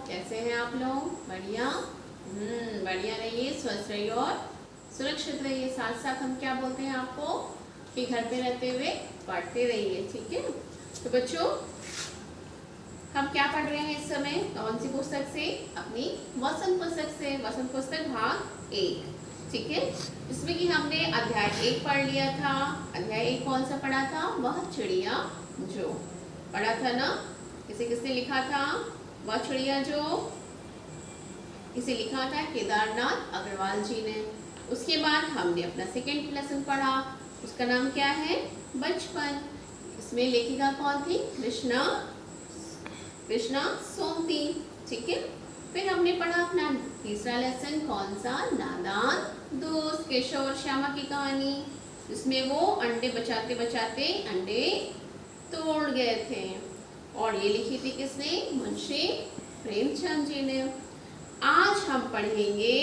कैसे हैं आप लोग? बढ़िया। बढ़िया रहिए, स्वस्थ रहिए और सुरक्षित रहिए। साथ साथ हम क्या बोलते हैं आपको कि घर पे रहते हुए पढ़ते रहिए, ठीक है? तो बच्चों, हम क्या पढ़ रहे हैं इस समय? कौन सी पुस्तक से? अपनी वसंत पुस्तक से, वसंत पुस्तक भाग 1, ठीक है? इसमें कि हमने अध्याय 1 पढ़ लिया था। अध्याय 1 कौन सा पढ़ा था? वह चिड़िया जो पढ़ा था ना। इसे किसने लिखा था? वह चिड़िया जो, इसे लिखा था केदारनाथ अग्रवाल जी ने। उसके बाद हमने अपना सेकेंड लेसन पढ़ा, उसका नाम क्या है? बचपन। इसमें लेखिका कौन थी? कृष्णा सोमती, ठीक है? फिर हमने पढ़ा अपना तीसरा लेसन, कौन सा? नादान दोस्त, केशव और श्यामा की कहानी, जिसमें वो अंडे बचाते बचाते अंडे तोड़ गए थे। और ये लिखी थी किसने? मुंशी प्रेमचंद जी ने। आज हम पढ़ेंगे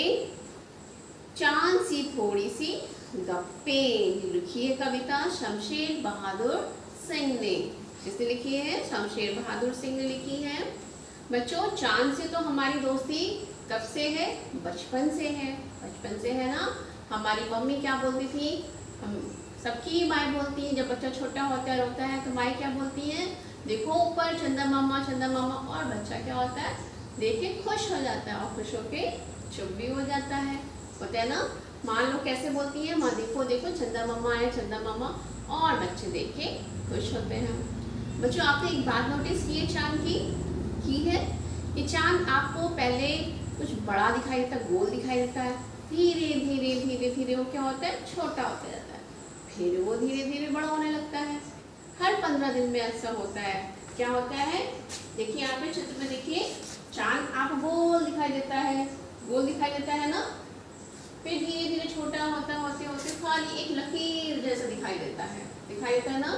चांद सी थोड़ी सी गप्पें। लिखी है कविता शमशेर बहादुर सिंह ने। किसने लिखी है? शमशेर बहादुर सिंह ने लिखी है। बच्चों, चांद से तो हमारी दोस्ती कब से है? बचपन से है। बचपन से है ना। हमारी मम्मी क्या बोलती थी? हम सबकी माएँ बोलती हैं, जब बच्चा छोटा होता है, रोता है, तो माएँ क्या बोलती हैं? देखो ऊपर चंदा मामा, चंदा मामा। और बच्चा क्या होता है? देख के खुश हो जाता है और खुश होके चुप भी हो जाता है। होता है ना। माँ लोग कैसे बोलती हैं? माँ देखो देखो चंदा मामा आए, चंदा मामा। और बच्चे देख के खुश होते हैं। बच्चों, आपने एक बात नोटिस की है चांद की है कि चांद आपको पहले कुछ बड़ा दिखाई देता है, गोल दिखाई देता है। धीरे धीरे धीरे धीरे वो क्या होता है? छोटा होता जाता है। फिर वो धीरे धीरे बड़ा होने लगता है। हर 15 दिन में ऐसा होता है। क्या होता है? देखिए यहाँ पे चित्र में देखिए, चांद आप गोल दिखाई देता है, गोल दिखाई देता है ना। फिर धीरे धीरे छोटा होता होते होते खाली एक लकीर जैसा दिखाई देता है ना।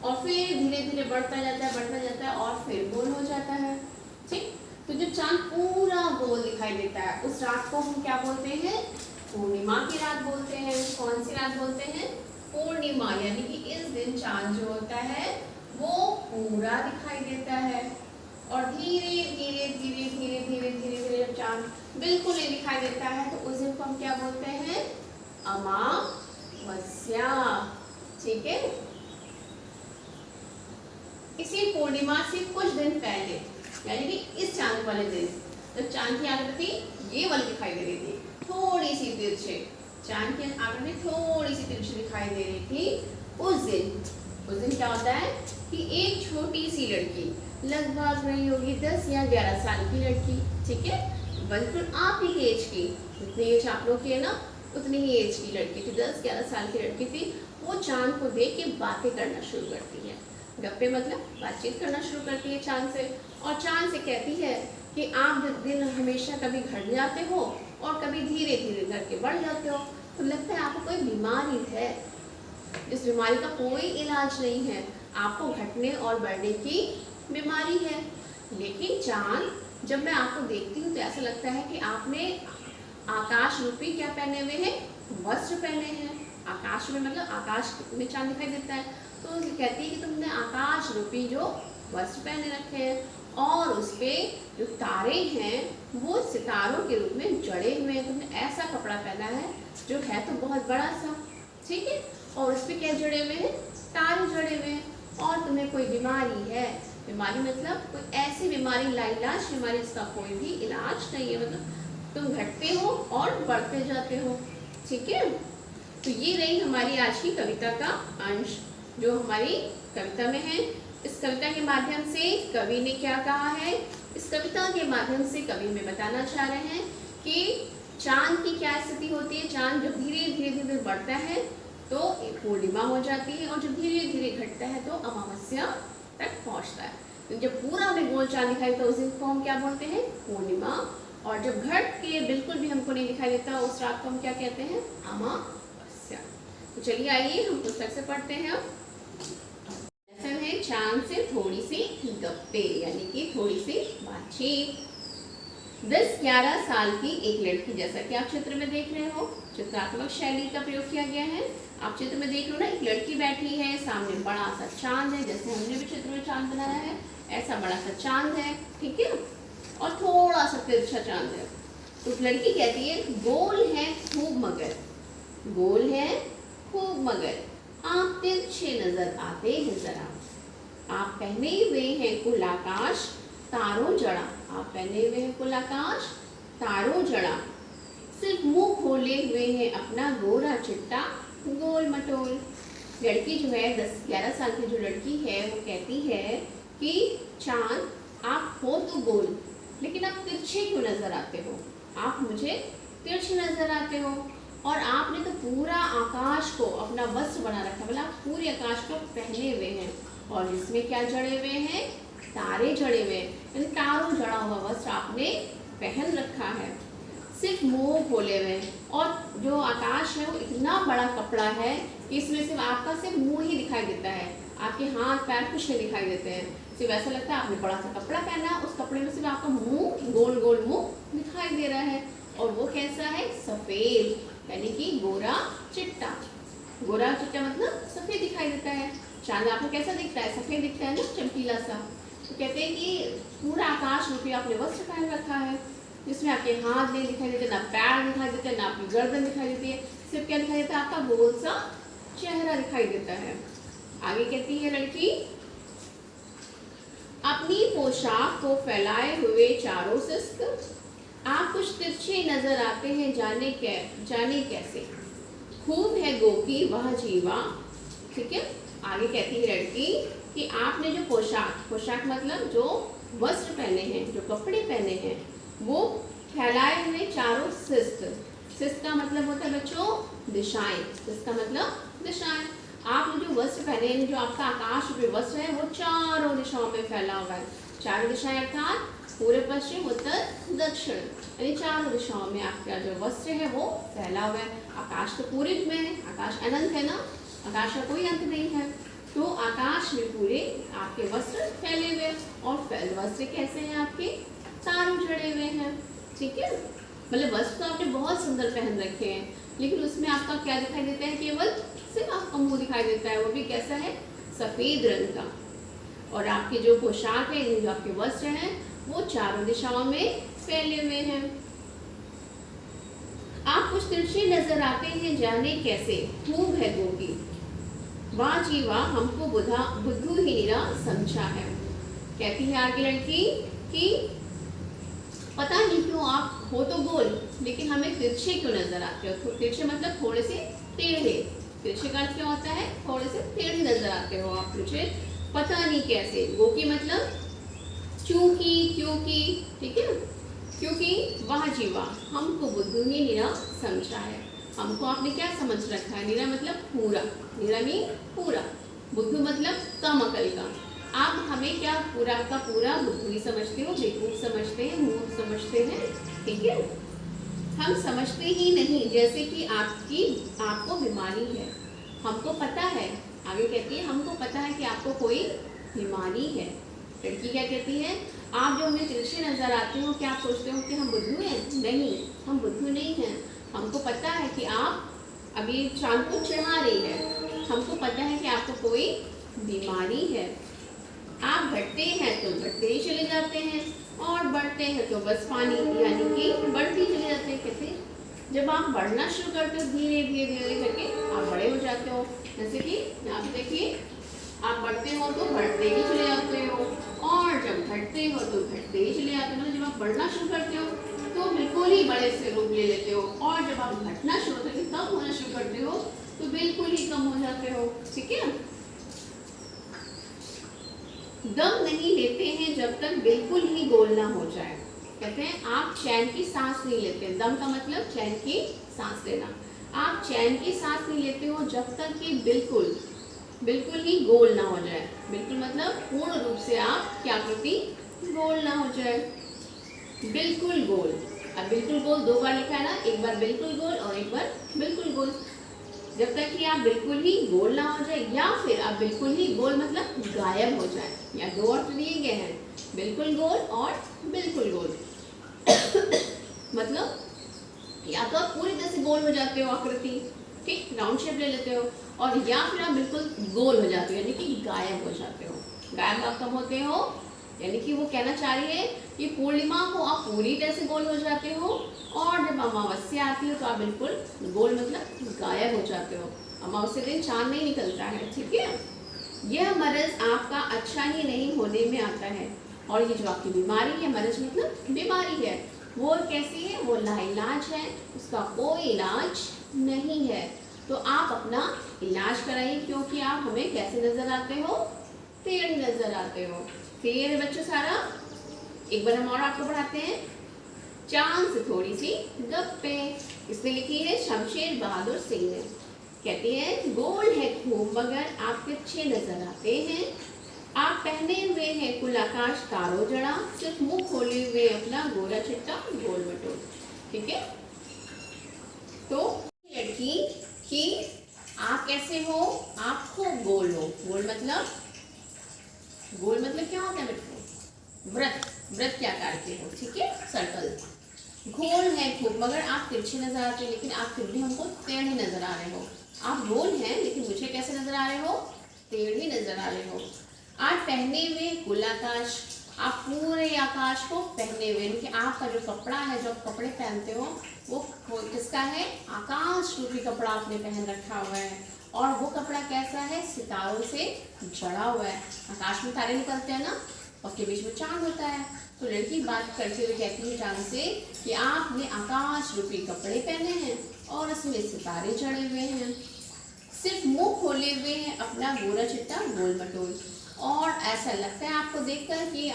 और फिर धीरे धीरे बढ़ता जाता है और फिर गोल हो जाता है, ठीक? तो जब चांद पूरा गोल दिखाई देता है, उस रात को हम क्या बोलते हैं? पूर्णिमा की रात बोलते हैं। कौन सी रात बोलते हैं? पूर्णिमा। यानी कि इस दिन चांद जो होता है वो पूरा दिखाई देता है। और धीरे धीरे धीरे धीरे धीरे धीरे धीरे जब चांद बिल्कुल नहीं दिखाई देता है, तो उस दिन को हम क्या बोलते हैं? अमावस्या, ठीक है? इसी पूर्णिमा से कुछ दिन पहले, यानी कि इस चांद वाले दिन, जब चांद की आकृति ये वाली दिखाई दे रही थी, थोड़ी सी तिरछे, चांद की आकृति थोड़ी सी तिरछी दिखाई दे रही थी, उस दिन क्या होता है कि एक छोटी सी लड़की, लगभग रही होगी 10 या 11 साल की लड़की, ठीक है? बिल्कुल आप ही एज की, जितनी एज आप लोग की है ना, उतनी ही एज की लड़की थी, 10-11 साल की लड़की थी। वो चांद को देख के बातें करना शुरू करती है। गप्पे मतलब बातचीत करना शुरू करती है चांद से। और चांद से कहती है कि आप दिन हमेशा कभी घट जाते हो और कभी धीरे धीरे घर के बढ़ जाते हो, तो लगता है आपको कोई बीमारी है। इस बीमारी का कोई इलाज नहीं है, आपको घटने और बढ़ने की बीमारी है। लेकिन चांद, जब मैं आपको देखती हूँ तो ऐसा लगता है कि आपने आकाश रूपी क्या पहने हुए हैं? वस्त्र पहने हैं। आकाश में मतलब आकाश में चांद दिखाई देता है, तो कहती है कि तुमने आकाश रूपी जो वस्त्र पहने रखे हैं और उस पे जो तारे हैं वो सितारों के रूप में जड़े हुए हैं। तुमने ऐसा कपड़ा पहना है जो है तो बहुत बड़ा सा, ठीक है? और उस पे क्या जड़े हुए हैं? तारे जड़े हुए हैं। और तुम्हें कोई बीमारी है। बीमारी मतलब कोई ऐसी बीमारी, लाइलाज बीमारी जिसका कोई भी इलाज नहीं है। मतलब तुम घटते हो और बढ़ते जाते हो, ठीक है? तो ये रही हमारी आज की कविता का अंश जो हमारी कविता में है। इस कविता के माध्यम से कवि ने क्या कहा है? इस कविता के माध्यम से कवि में बताना चाह रहे हैं कि चांद की क्या स्थिति होती है। चांद जब धीरे धीरे धीरे बढ़ता है तो पूर्णिमा हो जाती है, और जब धीरे धीरे घटता है तो अमावस्या तक पहुंचता है। तो जब पूरा हमें गोल चांद दिखाई तो उस दिन को हम क्या बोलते हैं? पूर्णिमा। और जब घट के बिल्कुल भी हमको नहीं दिखाई देता उस रात को हम क्या कहते हैं? अमावस्या। तो चलिए आइए हम पुस्तक से पढ़ते हैं। लेसन है चांद से थोड़ी सी गप्पे, यानी कि थोड़ी सी बातचीत। 10-11 साल की एक लड़की, जैसा कि आप चित्र में देख रहे हो, चित्रात्मक शैली का प्रयोग किया गया है। आप चित्र में देख लो ना, एक लड़की बैठी है, सामने बड़ा सा चांद है, जैसे हमने भी चित्र में चांद बनाया है ऐसा बड़ा सा चांद है, ठीक है? और थोड़ा सा तिरछा चांद है। तो लड़की कहती है गोल है खूब मगर, गोल है खूब मगर आप तिरछे नजर आते हैं जरा। आप पहने हुए हैं कुल आकाश तारों जड़ा, आप पहने हुए हैं कुल आकाश तारों जड़ा। सिर्फ मुंह खोले हुए हैं अपना गोरा चिट्टा गोल मटोल। लड़की जो है 10-11 साल की जो लड़की है वो कहती है कि चांद आप हो तो गोल लेकिन आप तिरछे क्यों नजर आते हो, आप मुझे तिरछे नजर आते हो। और आपने तो पूरा आकाश को अपना वस्त्र बना रखा, मतलब आप पूरे आकाश को पहने हुए हैं और इसमें क्या जड़े हुए हैं, तारे जड़े हुए हैं, यानी तारों जड़ा हुआ वस्त्र आपने पहन रखा है। सिर्फ मुंह खोले हुए हैं और जो आकाश है वो इतना बड़ा कपड़ा है कि इसमें सिर्फ आपका सिर्फ मुंह ही दिखाई देता है, आपके हाथ पैर कुछ नहीं दिखाई देते हैं। सिर्फ ऐसा लगता है आपने बड़ा सा कपड़ा पहना, उस कपड़े में सिर्फ आपका मुंह गोल गोल मुंह दिखाई दे रहा है और वो कैसा है, सफेद, यानी कि गोरा चिट्टा। गोरा चिट्टा मतलब सफेद दिखाई देता है। चांद आपको कैसा दिखता है, सफेद दिखता है ना, चमकीला सा। तो कहते हैं कि पूरा आकाश रूपी आपने वस्त्र पहन रखा है जिसमें आपके हाथ नहीं दिखाई देते, ना पैर दिखाई देते, ना आपकी गर्दन दिखाई देती है, सिर्फ क्या दिखाई देता है, आपका गोल सा चेहरा दिखाई देता है। आगे कहती है लड़की अपनी पोशाक को फैलाए हुए चारों सिस्त आप कुछ तिरछे नजर आते हैं जाने कैसे। खूब है गो की वह जीवा। ठीक है, आगे कहती है लड़की कि आपने जो पोशाक मतलब जो वस्त्र पहने हैं, जो कपड़े पहने हैं, वो फैलाए हुए चारों सिस्त। सिस्त का मतलब होता है बच्चों दिशाएं, सिस्त का मतलब दिशाएं। आपने जो वस्त्र पहने हैं, जो आपका आकाश रूपी वस्त्र है वो चारों दिशाओं में फैला हुआ है। चारों दिशाएं अर्थात पूर्व पश्चिम उत्तर दक्षिण, यानी चारों दिशाओं में आपका जो वस्त्र है वो फैला हुआ है। आकाश तो पूरे में है, आकाश अनंत है ना, आकाश का कोई अंत नहीं है। तो आकाश में पूरे आपके वस्त्र फैले हुए और वस्त्र कैसे हैं, आपके तारों जड़े हुए हैं। ठीक है, मतलब वस्त्र तो आपने बहुत सुंदर पहन रखे हैं लेकिन उसमें आपका क्या दिखाई देता है, केवल सिर्फ आपका मुंह दिखाई देता है, वो भी कैसा है, सफेद रंग का। और आपकी जो पोशाक है, जो आपके वस्त्र हैं वो चारों दिशाओं में फैले हुए हैं। आप कुछ तिरछे नजर आते हैं जाने कैसे, खूब है गोगी वाह जी वाह हमको बुद्धू ही निरा समझा है। कहती है आगे लड़की कि पता नहीं क्यों आप हो तो गोल लेकिन हमें तिरछे क्यों नजर आते हो। तिरछे मतलब थोड़े से टेढ़े, तिरछे का अर्थ क्या होता है, थोड़े से टेढ़े नजर आते हो आप मुझे, पता नहीं कैसे। गोकी मतलब चूंकि, क्योंकि, ठीक है, क्योंकि वाह जी वाह हमको बुद्धू ही निरा समझा है। हमको आपने क्या समझ रखा है, निरा मतलब पूरा, निरा मीन पूरा, बुद्धू मतलब कम अकल का। आप हमें क्या पूरा का पूरा बुद्धू ही समझते हो, बेवकूफ समझते हैं, मूर्ख समझते हैं। ठीक है, हम समझते ही नहीं जैसे कि आपको बीमारी है, हमको पता है। आगे कहती है हमको पता है कि आपको कोई बीमारी है। लड़की क्या कहती है, आप जो हमें तिरछे नजर आते हो क्या आप सोचते हो कि हम बुद्धू हैं? नहीं, हम बुद्धू नहीं हैं। हमको पता है कि आप अभी चांद को चढ़ा रही है, हमको पता है कि आपको कोई बीमारी है। आप घटते हैं तो घटते ही चले जाते हैं और बढ़ते हैं तो बस पानी यानी कि बढ़ते चले जाते हैं। कहते हैं जब आप बढ़ना शुरू करते हो धीरे धीरे धीरे करके आप बड़े हो जाते हो। जैसे कि आप देखिए, आप बढ़ते हो तो बढ़ते ही चले जाते हो और जब घटते हो तो घटते ही चले जाते हो। मतलब जब आप बढ़ना शुरू करते हो तो बिल्कुल ही बड़े से रूप ले लेते हो और जब आप घटना शुरू करते हो, कम होना शुरू करते हो तो बिल्कुल ही कम हो जाते हो। ठीक है, दम नहीं लेते हैं जब तक बिल्कुल ही गोल ना हो जाए। कहते हैं आप चैन की सांस नहीं लेते। दम का मतलब चैन की सांस लेना। आप चैन की सांस नहीं लेते हो जब तक कि बिल्कुल ही गोल ना हो जाए। बिल्कुल मतलब पूर्ण रूप से आप क्या आकृति गोल ना हो जाए। बिल्कुल गोल, अब बिल्कुल गोल दो बार लिखा है ना, एक बार बिल्कुल गोल और एक बार बिल्कुल गोल। जब तक कि आप बिल्कुल ही गोल ना हो जाए या फिर आप बिल्कुल ही गोल मतलब गायब हो जाए, या दो अर्थ दिए गए हैं, बिल्कुल गोल और बिल्कुल गोल। मतलब या तो आप पूरी तरह से गोल हो जाते हो आकृति, ठीक, राउंड शेप ले लेते हो, और या फिर आप बिल्कुल गोल हो जाते हो यानी कि गायब हो जाते हो। गायब आप कब होते हो, यानी कि वो कहना चाह रही है कि पूर्णिमा को आप पूरी तरह से गोल हो जाते हो, और जब अमावस्या आती है तो आप बिल्कुल गोल मतलब गायब हो जाते हो। अमावस्या दिन चांद नहीं निकलता है, ठीक है। यह मर्ज आपका अच्छा ही नहीं होने में आता है, और ये जो आपकी बीमारी है, मर्ज मतलब बीमारी है, वो कैसी है, वो लाइलाज है, उसका कोई इलाज नहीं है। तो आप अपना इलाज कराइए, क्योंकि आप हमें कैसे नजर आते हो, टेढ़े नजर आते हो। क्लियर है बच्चों सारा? एक बार हम और आपको पढ़ाते हैं। चांद से थोड़ी सी गप्पे, इसने लिखी है शमशेर बहादुर सिंह ने। कहती है गोल है खूब मगर आप तिरछे नजर आते हैं, आप पहने हुए हैं कुल आकाश तारो जड़ा, सिर्फ मुंह खोले हुए अपना गोरा चिट्टा गोल मटोल। ठीक है, तो लड़की कि आप कैसे हो, आप खूब गोल हो। गोल मतलब क्या होता है बच्चों? व्रत, व्रत के आकार के हो, ठीक है, सर्कल। गोल है खूब मगर आप तिरछे नजर आते हैं, लेकिन आप फिर भी हमको टेढ़े नजर आ रहे हो। आप गोल हैं लेकिन मुझे कैसे नजर आ रहे हो, टेढ़े नजर आ रहे हो। आप पहने हुए कुल आकाश, आप पूरे आकाश को पहने हुए, यानी कि आपका जो कपड़ा है, जो आप कपड़े पहनते हो वो किसका है, आकाश रूपी कपड़ा आपने पहन रखा हुआ है। और वो कपड़ा कैसा है, सितारों से जड़ा हुआ है। आकाश में तारे निकलते हैं ना, उसके बीच में चांद होता है। तो लड़की बात करते हुए कहती है चांद से कि आपने आकाश रूपी कपड़े पहने हैं और उसमें सितारे जड़े हुए हैं, सिर्फ मुंह खोले हुए हैं अपना गोरा चिट्टा गोल मटोल। और ऐसा लगता है आपको देखकर कि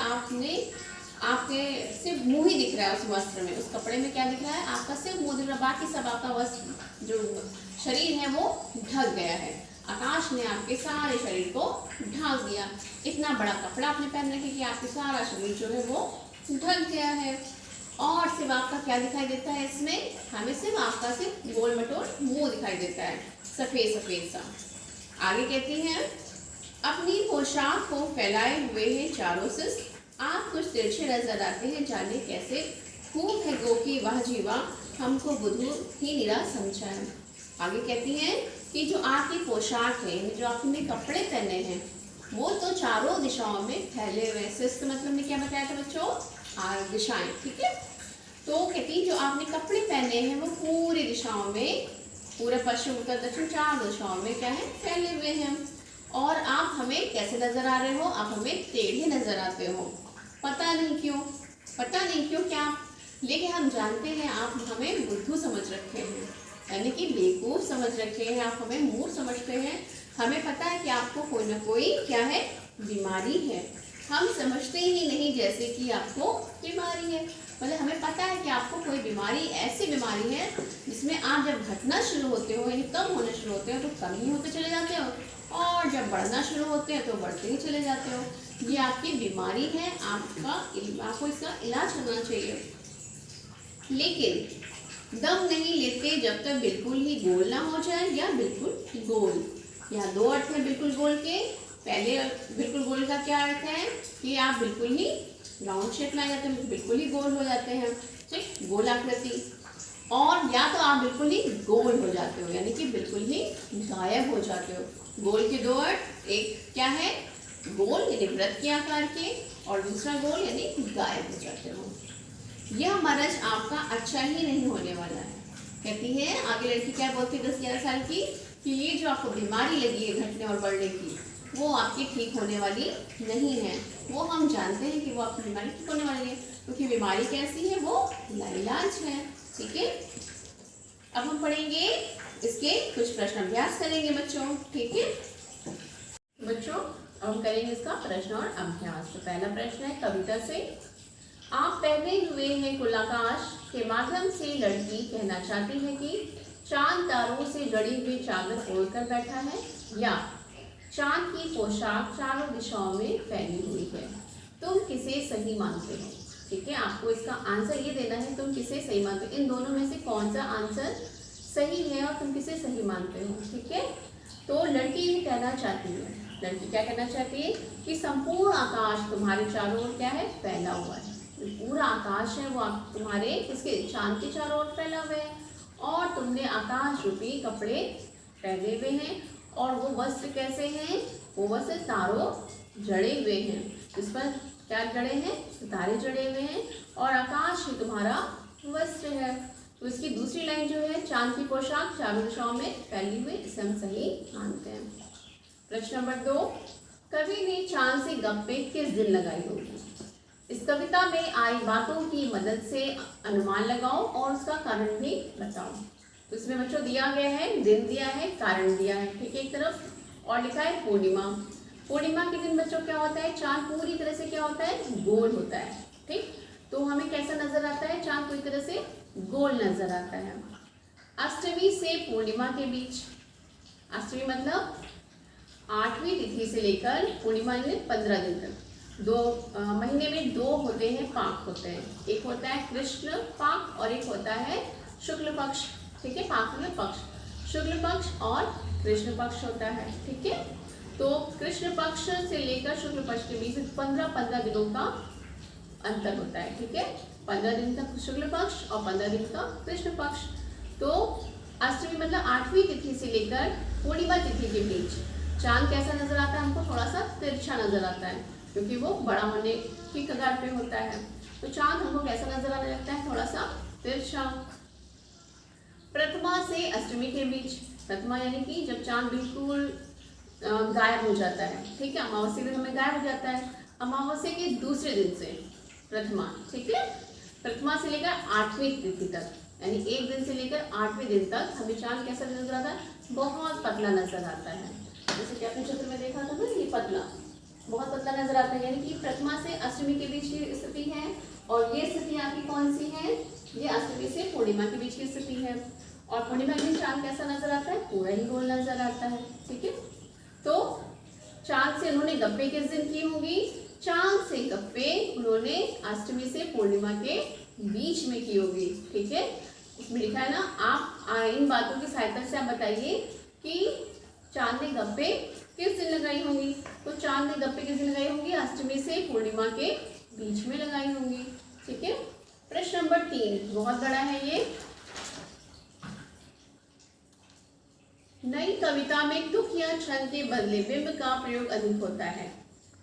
आपके सिर्फ मुंह ही दिख रहा है उस वस्त्र में, उस कपड़े में क्या दिख रहा है, आपका सिर्फ मुंह दिख रहा है, बाकी सब आपका वस्त्र जो शरीर है वो ढक गया है। आकाश ने आपके सारे शरीर को ढक दिया। इतना बड़ा कपड़ा आपने पहन रखा कि आपके सारा शरीर जो है वो ढक गया है। और सिर्फ आपका क्या दिखाई देता है इसमें, हमें सिर्फ आपका सिर्फ गोल मटोल मुंह दिखाई देता है, सफेद सफेद सा। आगे कहती हैं अपनी पोशाक को फैलाए हुए हैं चारों सिर, आप कुछ तिरछे नजर आते हैं, जाने कैसे खूब है गो की वाह जीवा, हमको बुद्धू ही निरा समझा है। आगे कहती हैं कि जो आपकी पोशाक है, जो आपने कपड़े पहने हैं, वो तो चारों दिशाओं में फैले हुए हैं। सिस्त मतलब ने क्या बताया था बच्चों, आठ दिशाएं, ठीक है। तो कहती जो आपने कपड़े पहने हैं वो पूरी दिशाओं में, पूरे पश्चिम उत्तर दक्षिण चार दिशाओं में क्या है, फैले हुए हैं। और आप हमें कैसे नजर आ रहे हो, आप हमें टेढ़े नजर आते हो, पता नहीं क्यों क्या, लेकिन हम जानते हैं आप हमें बुद्धू समझ रखे हैं, यानी कि बेवकूफ समझ रखे हैं, आप हमें मूर्ख समझते हैं। हमें पता है कि आपको कोई ना कोई क्या है, बीमारी है, हम समझते ही नहीं जैसे कि आपको बीमारी है। मतलब हमें पता है कि आपको कोई बीमारी, ऐसी बीमारी है जिसमें आप जब घटना शुरू होते हो, यानी कम होने शुरू होते हो तो कम ही होते चले जाते हो, और जब बढ़ना शुरू होते हैं तो बढ़ते ही चले जाते हो। ये आपकी बीमारी है, आपको इसका इलाज करना चाहिए। लेकिन दम नहीं लेते जब तक बिल्कुल ही गोल ना हो जाए, या बिल्कुल गोल। यहाँ दो अर्थ हैं बिल्कुल गोल के। पहले बिल्कुल गोल का क्या अर्थ है कि आप बिल्कुल ही राउंड शेप में आ जाते हैं, बिल्कुल ही गोल हो जाते हैं, ठीक, गोल आकृति। और या तो आप बिल्कुल ही गोल हो जाते हो, यानी कि बिल्कुल ही गायब हो जाते हो। गोल के दो अर्थ, एक क्या है, गोल यानी वृत्त के आकार के, और दूसरा गोल यानी गायब हो जाते हो। यह मर्ज आपका अच्छा ही नहीं होने वाला है। कहती है आगे लड़की क्या बोलती है 10-11 साल की, कि ये जो आपको बीमारी लगी है घटने और बढ़ने की, वो आपकी ठीक होने वाली नहीं है। वो हम जानते हैं कि वो आपकी बीमारी ठीक होने वाली है, क्योंकि बीमारी कैसी है, वो लाइलाज है, ठीक है। अब हम पढ़ेंगे इसके कुछ प्रश्न अभ्यास करेंगे बच्चों, ठीक है बच्चों। अब हम करेंगे इसका प्रश्न और अभ्यास। तो पहला प्रश्न है कविता से, आप पहने हुए हैं कुल आकाश के माध्यम से लड़की कहना चाहती है कि चांद तारों से जड़ी हुई चादर ओढ़कर बैठा है, या चांद की पोशाक चारों दिशाओं में फैली हुई है, तुम किसे सही मानते हो। ठीक है, आपको इसका आंसर ये देना है, तुम किसे सही मानते हो, इन दोनों में से कौन सा आंसर सही है और तुम किसे सही मानते हो। ठीक है, तो लड़की ये कहना चाहती है, लड़की क्या कहना चाहती है कि संपूर्ण आकाश तुम्हारे चारों ओर क्या है, फैला हुआ है। पूरा आकाश है वो आप तुम्हारे किसके, चांद के चारों ओर फैला हुआ है, और तुमने आकाश रूपी कपड़े पहने हुए हैं, और वो वस्त्र कैसे हैं, वो वस्त्र तारों जड़े हुए हैं, जिस पर क्या जड़े हैं? सितारे जड़े हुए हैं और आकाश ही तुम्हारा वस्त्र है। तो इसकी दूसरी लाइन जो है, चांद की पोशाक चारों दिशाओं में फैली हुई, इसे हम सही मानते हैं। प्रश्न नंबर 2, कवि ने चांद से गप्पे किस दिन लगाई होगी? इस कविता में आई बातों की मदद से अनुमान लगाओ और उसका कारण भी बताओ। तो इसमें बच्चों दिया गया है, दिन दिया है, कारण दिया है, ठीक है, एक तरफ, और लिखा है पूर्णिमा। पूर्णिमा के दिन बच्चों क्या होता है? चांद पूरी तरह से क्या होता है? गोल होता है, ठीक। तो हमें कैसा नजर आता है? चांद पूरी तरह से गोल नजर आता है। अष्टमी से पूर्णिमा के बीच, अष्टमी मतलब 8वीं तिथि से लेकर पूर्णिमा में 15 दिन तक, महीने में 2 होते हैं, पाक होते हैं। एक होता है कृष्ण पाक और एक होता है शुक्ल पक्ष, ठीक है। पाक में पक्ष, शुक्ल पक्ष और कृष्ण पक्ष होता है, ठीक है। तो कृष्ण पक्ष से लेकर शुक्ल पक्ष के बीच 15 दिनों का अंतर होता है, ठीक है। 15 दिन का शुक्ल पक्ष और 15 दिन का कृष्ण पक्ष। तो अष्टमी मतलब 8वीं तिथि से लेकर पूर्णिमा तिथि के बीच चांद कैसा नजर आता है? हमको थोड़ा सा तिरछा नजर आता है, क्योंकि वो बड़ा होने की कगार पे होता है। तो चांद हमको कैसा नजर आने लगता है? थोड़ा सा तिरछा। प्रथमा से अष्टमी के बीच, प्रथमा यानी कि जब चांद बिल्कुल गायब हो जाता है, ठीक है, अमावस्या के दिन हमें गायब हो जाता है, अमावस्या के दूसरे दिन से प्रथमा, ठीक है। प्रथमा से लेकर 8वीं तिथि तक, यानी एक दिन से लेकर 8वें दिन तक हमें चांद कैसा नजर आता है? बहुत पतला नजर आता है। जैसे कि आपने चित्र में देखा था ना, ये पतला, बहुत पतला नजर आता है, यानी कि प्रथमा से अष्टमी के बीच की स्थिति है। और ये स्थिति आपकी कौन सी है? ये अष्टमी से पूर्णिमा के बीच की स्थिति है। और पूर्णिमा के दिन चांद कैसा नजर आता है? पूरा ही गोल नजर आता है, ठीक है। तो चांद से उन्होंने गप्पे किस दिन की होंगी? चांद से गप्पे उन्होंने अष्टमी से पूर्णिमा के बीच में की होगी, ठीक है। इसमें लिखा है ना, आप इन बातों की सहायता से आप बताइए कि चांद ने गप्पे किस दिन लगाई होंगी। तो चांद ने गप्पे किस दिन लगाई होंगी? अष्टमी से पूर्णिमा के बीच में लगाई होंगी, ठीक है। प्रश्न नंबर 3 बहुत बड़ा है ये। नई कविता में तुक या छंद के बदले बिंब का प्रयोग अधिक होता है।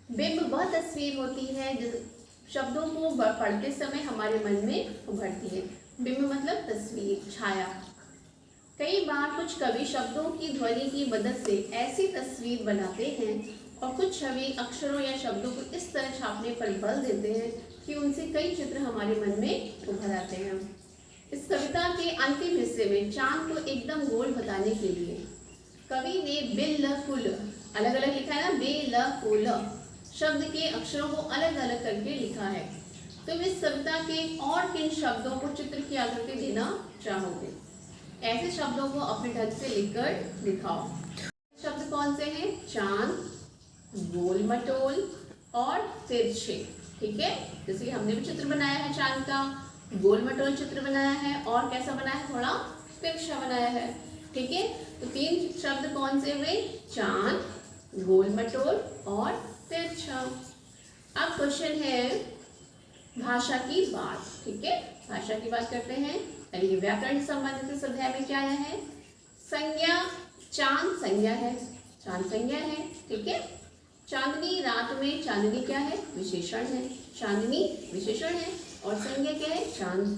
बिंब वह तस्वीर होती है जो शब्दों को पढ़ते समय हमारे मन में उभरती है। बिंब मतलब तस्वीर, छाया। कई बार कुछ कवि शब्दों की ध्वनि की मदद से ऐसी तस्वीर बनाते हैं और कुछ छवि अक्षरों या शब्दों को इस तरह छापने पर बल देते हैं कि उनसे कई चित्र हमारे मन में उभर आते हैं। इस कविता के अंतिम हिस्से में चांद को एकदम गोल बताने के लिए कवि ने बिल्कुल अलग अलग लिखा है ना, बिल्कुल शब्द के अक्षरों को अलग अलग करके लिखा है। तुम इस कविता के और किन शब्दों को चित्र की आकृति देना चाहोगे? ऐसे शब्दों को अपने ढंग से लिखकर दिखाओ। शब्द कौन से हैं? चांद, गोल मटोल और तिरछे, ठीक है। जैसे हमने भी चित्र बनाया है चांद का, गोल मटोल चित्र बनाया है और कैसा बनाया है? थोड़ा तिरछा बनाया है, ठीक है। तो 3 शब्द कौन से हुए? चांद, गोल मटोल और तिरछा। अब क्वेश्चन है भाषा की बात, ठीक है। भाषा की बात करते हैं, यानी कि व्याकरण से संबंधित इस अध्याय में क्या आया है? संज्ञा, चांद संज्ञा है, चांद संज्ञा है, ठीक है। चांदनी रात में, चांदनी क्या है? विशेषण है, चांदनी विशेषण है। और संज्ञा क्या है? चांद,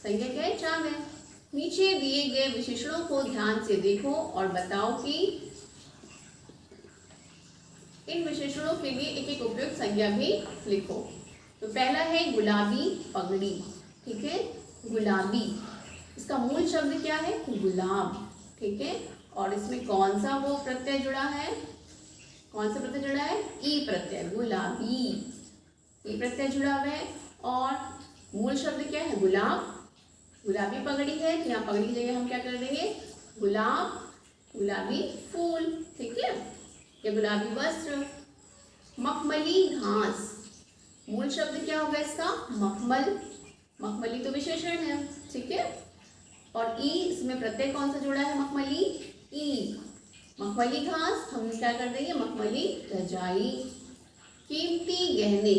संज्ञा क्या है? चांद है। नीचे दिए गए विशेषणों को ध्यान से देखो और बताओ कि इन विशेषणों के लिए एक एक उपयुक्त संज्ञा भी लिखो। तो पहला है गुलाबी पगड़ी, ठीक है। गुलाबी, इसका मूल शब्द क्या है? गुलाब, ठीक है। और इसमें कौन सा वो प्रत्यय जुड़ा है? कौन सा प्रत्यय जुड़ा है? ई प्रत्यय, गुलाबी, ई प्रत्यय जुड़ा हुआ है। और मूल शब्द क्या है? गुलाब। गुलाबी पगड़ी है, तो यहाँ पगड़ी की जगह हम क्या कर देंगे? गुलाब, गुलाबी फूल, ठीक है, या गुलाबी वस्त्र। मखमली घास, मूल शब्द क्या होगा इसका? मखमल, मखमली तो विशेषण है, ठीक है। और ई, इसमें प्रत्यय कौन सा जुड़ा है? मखमली, ई। मखमली घास हम क्या कर देंगे? मखमली रजाई। कीमती गहने,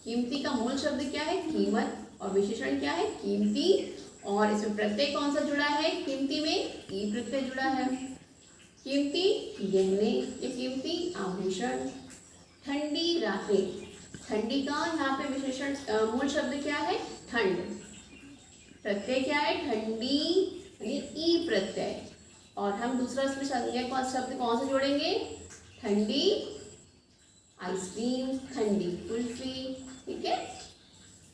कीमती का मूल शब्द क्या है? कीमत, और विशेषण क्या है? कीमती। और इसमें प्रत्यय कौन सा जुड़ा है? कीमती में ई प्रत्यय जुड़ा है। कीमती गहने या कीमती आभूषण। ठंडी रातें, ठंडी का यहाँ पे विशेषण मूल शब्द क्या है? ठंड। प्रत्यय क्या है? ठंडी, ई प्रत्यय। और हम दूसरा इसमें शब्द कौन सा जोड़ेंगे? ठंडी आइसक्रीम, ठंडी कुल्फी, ठीक है।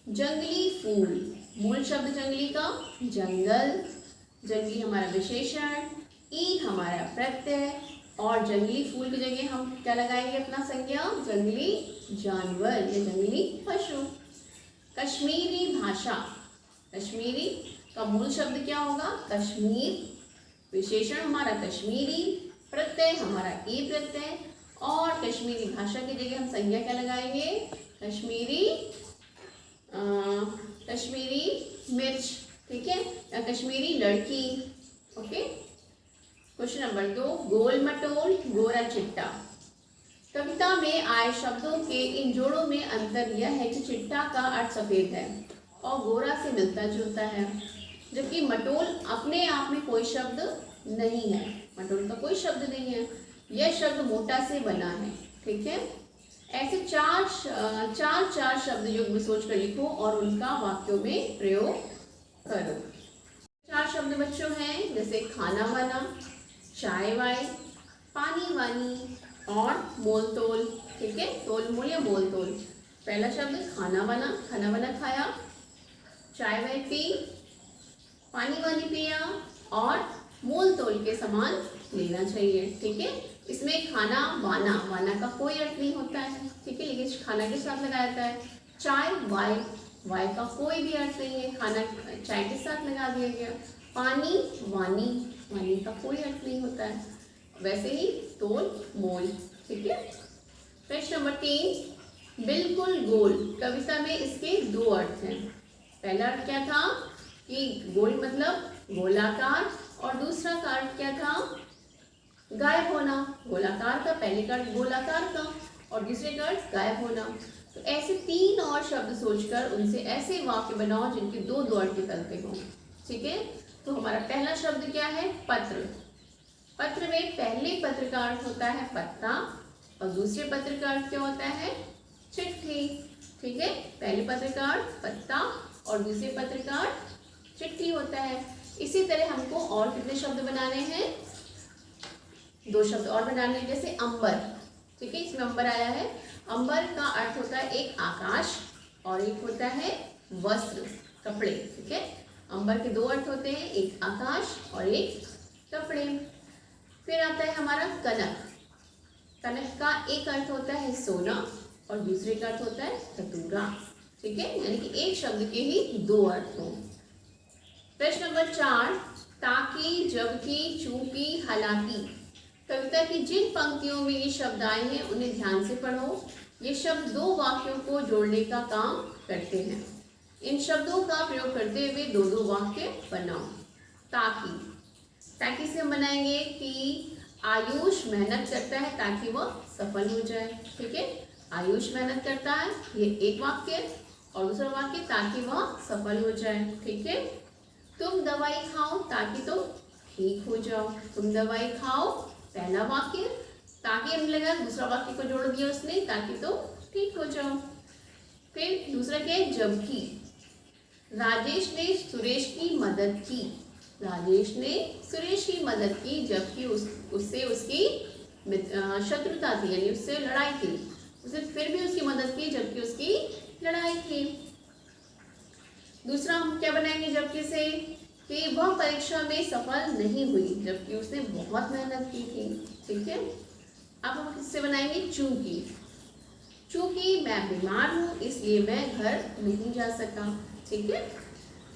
जंगली फूल, मूल शब्द जंगली का जंगल, जंगली हमारा विशेषण, ई हमारा प्रत्यय, और जंगली फूल की जगह हम क्या लगाएंगे अपना संज्ञा? जंगली जानवर या जंगली पशु। कश्मीरी भाषा, कश्मीरी का मूल शब्द क्या होगा? कश्मीर, विशेषण हमारा कश्मीरी, प्रत्यय हमारा ई प्रत्यय, और कश्मीरी भाषा की जगह हम संज्ञा क्या लगाएंगे? कश्मीरी मिर्च, ठीक है, या कश्मीरी लड़की। ओके। क्वेश्चन नंबर 2, गोल मटोल गोरा चिट्टा। कविता में आए शब्दों के इन जोड़ों में अंतर यह है कि चिट्टा का अर्थ सफेद है और गोरा से मिलता जुलता है, जबकि मटोल अपने आप में कोई शब्द नहीं है। मटोल का कोई शब्द नहीं है, यह शब्द मोटा से बना है, ठीक है। ऐसे चार शब्द युग्म सोच कर लिखो और उनका वाक्यों में प्रयोग करो। 4 शब्द बच्चों हैं, जैसे खाना वाना, चाय वाय, पानी वानी और मोल तोल, ठीक है। तोल मोल या मोल तोल। पहला शब्द खाना वाना खाया, चाय वाय पी, पानी वानी पिया, और मोल तोल के सामान लेना चाहिए, ठीक है। इसमें खाना वाना का कोई अर्थ नहीं होता है, ठीक है, लेकिन खाना के साथ लगाया जाता है। चाय वाय का कोई भी अर्थ नहीं है, खाना चाय के साथ लगा दिया गया। पानी वानी का कोई अर्थ नहीं होता है, वैसे ही तोल मोल, ठीक है। प्रश्न नंबर 3, बिल्कुल गोल। कविता में इसके 2 अर्थ हैं। पहला अर्थ क्या था कि गोल मतलब गोलाकार, और दूसरा का अर्थ क्या था? गायब होना। गोलाकार का पहले का अर्थ गोलाकार का, और दूसरे का अर्थ गायब होना। तो ऐसे 3 और शब्द सोचकर उनसे ऐसे वाक्य बनाओ जिनके 2 अर्थ निकलते हों, ठीक है। तो हमारा पहला शब्द क्या है? पत्र। पत्र में पहले पत्र का अर्थ होता है पत्ता, और दूसरे पत्र का अर्थ क्या होता है? चिट्ठी, ठीक है। पहले पत्र का अर्थ पत्ता और दूसरे पत्र का अर्थ चिट्ठी होता है। इसी तरह हमको और कितने शब्द बनाने हैं? 2 शब्द और बनाने हैं, जैसे अंबर, ठीक है। इसमें अंबर आया है। अंबर का अर्थ होता है एक आकाश और एक होता है वस्त्र, कपड़े, ठीक है। अंबर के 2 अर्थ होते हैं, एक आकाश और एक कपड़े। फिर आता है हमारा कनक। कनक का एक अर्थ होता है सोना और दूसरे का अर्थ होता है धतूरा, ठीक है, यानी कि एक शब्द के ही 2 अर्थ हों। प्रश्न नंबर 4, ताकि, जबकि, चूंकि, हालांकि। कविता की जिन पंक्तियों में ये शब्द आए हैं उन्हें ध्यान से पढ़ो। ये शब्द 2 वाक्यों को जोड़ने का काम करते हैं। इन शब्दों का प्रयोग करते हुए 2 वाक्य बनाओ। ताकि से हम बनाएंगे कि आयुष मेहनत करता है ताकि वह सफल हो जाए, ठीक है। आयुष मेहनत करता है, ये एक वाक्य, और दूसरा वाक्य ताकि वह सफल हो जाए, ठीक है। तुम दवाई खाओ ताकि तुम ठीक हो जाओ। तुम दवाई खाओ, पहला वाक्य, ताकि हमने लगा, दूसरा वाक्य को जोड़ दिया उसने, ताकि तुम ठीक हो जाओ। फिर दूसरा क्या है? जबकि। राजेश ने सुरेश की मदद की। राजेश ने सुरेश की मदद की, जबकि उससे उसकी शत्रुता थी, यानी उससे लड़ाई थी। उसे फिर भी उसकी मदद की जबकि उसकी लड़ाई थी। दूसरा हम क्या बनाएंगे जबकि से? कि वह परीक्षा में सफल नहीं हुई जबकि उसने बहुत मेहनत की थी, ठीक है। अब हम किससे बनाएंगे? चूंकि। चूंकि मैं बीमार हूँ इसलिए मैं घर नहीं जा सका, ठीक है।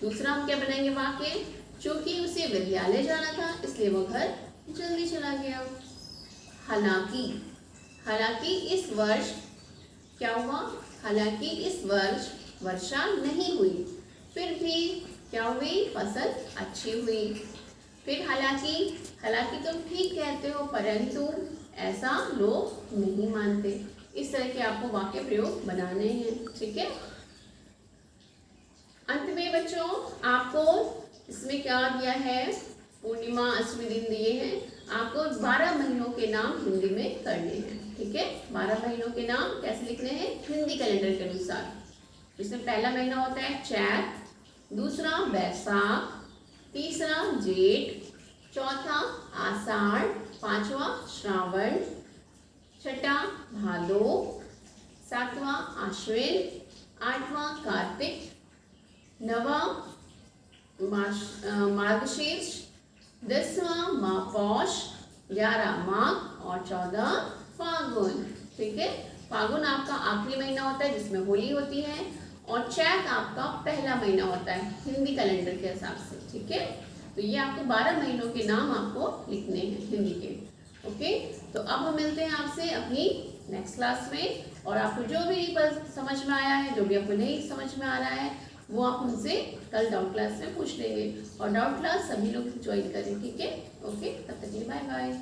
दूसरा हम क्या बनाएंगे वाक्य? चूंकि उसे विद्यालय जाना था इसलिए वह घर जल्दी चला गया। हालांकि इस वर्ष क्या हुआ? हालांकि इस वर्ष वर्षा नहीं हुई, फिर भी क्या हुई? फसल अच्छी हुई। फिर हालांकि तुम ठीक कहते हो परंतु ऐसा लोग नहीं मानते। इस तरह के आपको वाक्य प्रयोग बनाने हैं, ठीक है। अंत में बच्चों आपको इसमें क्या दिया है? पूर्णिमा, अष्टमी दिन दिए हैं। आपको 12 महीनों के नाम हिंदी में करने हैं। ठीक है। 12 महीनों के नाम कैसे लिखने हैं? हिंदी कैलेंडर के अनुसार। इसमें पहला महीना होता है चैत, दूसरा बैसाख, तीसरा जेठ, चौथा आषाढ़, पांचवा श्रावण, छठा भादो, सातवां आश्विन, आठवां कार्तिक, नवा मार्गशीर्ष, 10वां पौष, 11 माघ और 14 फागुन। ठीक है, फागुन आपका आखिरी महीना होता है जिसमें होली होती है, और चैत आपका पहला महीना होता है हिंदी कैलेंडर के हिसाब से। ठीक है, तो ये आपको 12 महीनों के नाम आपको लिखने हैं हिंदी के। ओके, तो अब हम मिलते हैं आपसे अपनी नेक्स्ट क्लास में, और आपको जो भी समझ में आया है, जो भी आपको नहीं समझ में आ रहा है, वो आप हमसे कल डाउट क्लास में पूछ लेंगे। और डाउट क्लास सभी लोग ज्वाइन करें, ठीक है। ओके, तब तक के लिए बाय बाय।